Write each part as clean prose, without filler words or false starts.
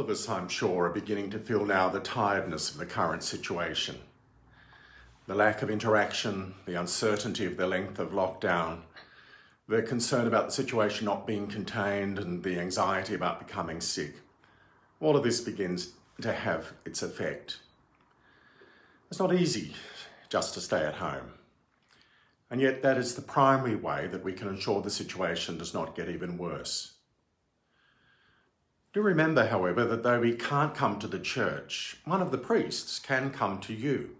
of us, I'm sure, are beginning to feel now the tiredness of the current situation. The lack of interaction, the uncertainty of the length of lockdown, the concern about the situation not being contained and the anxiety about becoming sick. All of this begins to have its effect. It's not easy just to stay at home. And yet that is the primary way that we can ensure the situation does not get even worse. Do remember, however, that though we can't come to the church, one of the priests can come to you.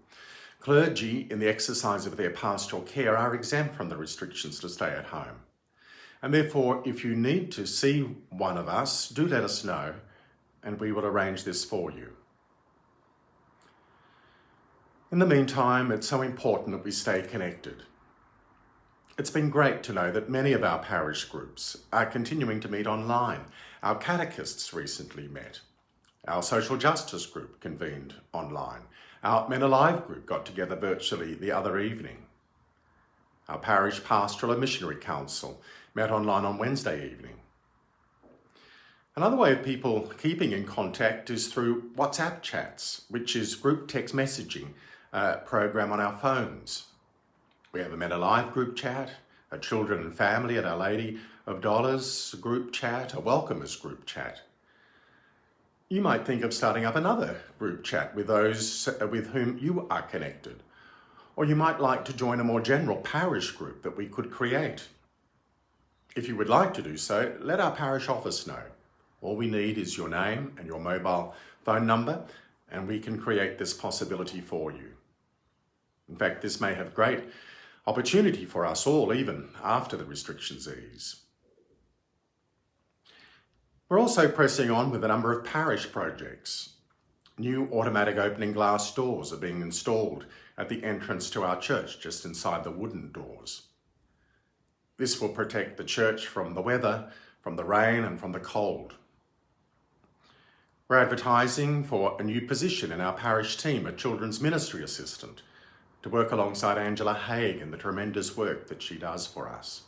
Clergy, in the exercise of their pastoral care, are exempt from the restrictions to stay at home. And therefore, if you need to see one of us, do let us know, and we will arrange this for you. In the meantime, it's so important that we stay connected. It's been great to know that many of our parish groups are continuing to meet online. Our catechists recently met. Our social justice group convened online. Our Men Alive group got together virtually the other evening. Our parish pastoral and missionary council met online on Wednesday evening. Another way of people keeping in contact is through WhatsApp chats, which is group text messaging program on our phones. We have a Men Alive group chat, a children and family at Our Lady of Dolours group chat, a welcomers group chat. You might think of starting up another group chat with those with whom you are connected. Or you might like to join a more general parish group that we could create. If you would like to do so, let our parish office know. All we need is your name and your mobile phone number, and we can create this possibility for you. In fact, this may have great opportunity for us all, even after the restrictions ease. We're also pressing on with a number of parish projects. New automatic opening glass doors are being installed at the entrance to our church, just inside the wooden doors. This will protect the church from the weather, from the rain, and from the cold. We're advertising for a new position in our parish team, a children's ministry assistant, to work alongside Angela Haig in the tremendous work that she does for us.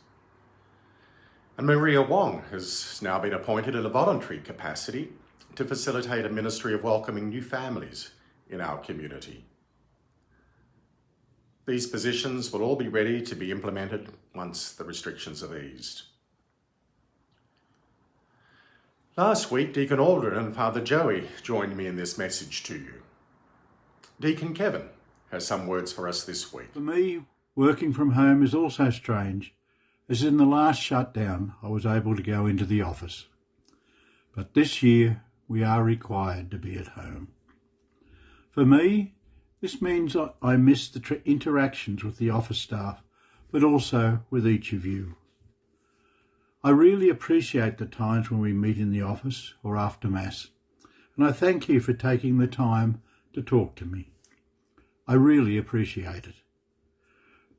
And Maria Wong has now been appointed in a voluntary capacity to facilitate a ministry of welcoming new families in our community. These positions will all be ready to be implemented once the restrictions have eased. Last week, Deacon Aldrin and Father Joey joined me in this message to you. Deacon Kevin has some words for us this week. For me, working from home is also strange, as in the last shutdown I was able to go into the office. But this year we are required to be at home. For me, this means I miss the interactions with the office staff, but also with each of you. I really appreciate the times when we meet in the office or after Mass, and I thank you for taking the time to talk to me. I really appreciate it.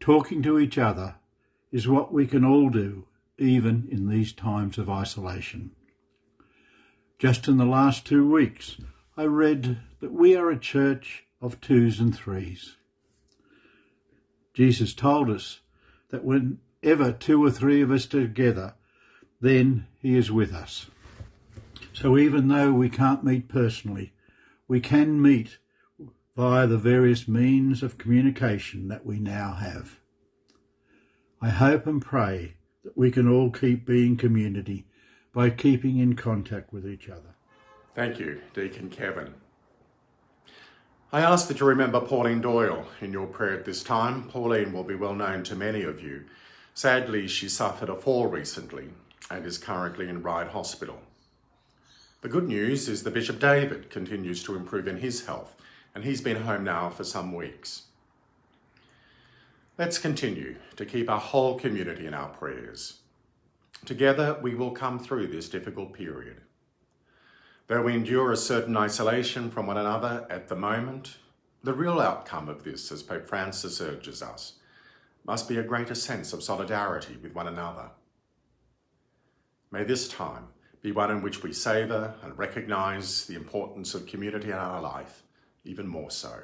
Talking to each other is what we can all do, even in these times of isolation. Just in the last 2 weeks, I read that we are a church of 2s and 3s. Jesus told us that whenever 2 or 3 of us are together, then he is with us. So even though we can't meet personally, we can meet via the various means of communication that we now have. I hope and pray that we can all keep being community by keeping in contact with each other. Thank you, Deacon Kevin. I ask that you remember Pauline Doyle in your prayer at this time. Pauline will be well known to many of you. Sadly, she suffered a fall recently and is currently in Ryde Hospital. The good news is that Bishop David continues to improve in his health, and he's been home now for some weeks. Let's continue to keep our whole community in our prayers. Together, we will come through this difficult period. Though we endure a certain isolation from one another at the moment, the real outcome of this, as Pope Francis urges us, must be a greater sense of solidarity with one another. May this time be one in which we savour and recognise the importance of community in our life, even more so.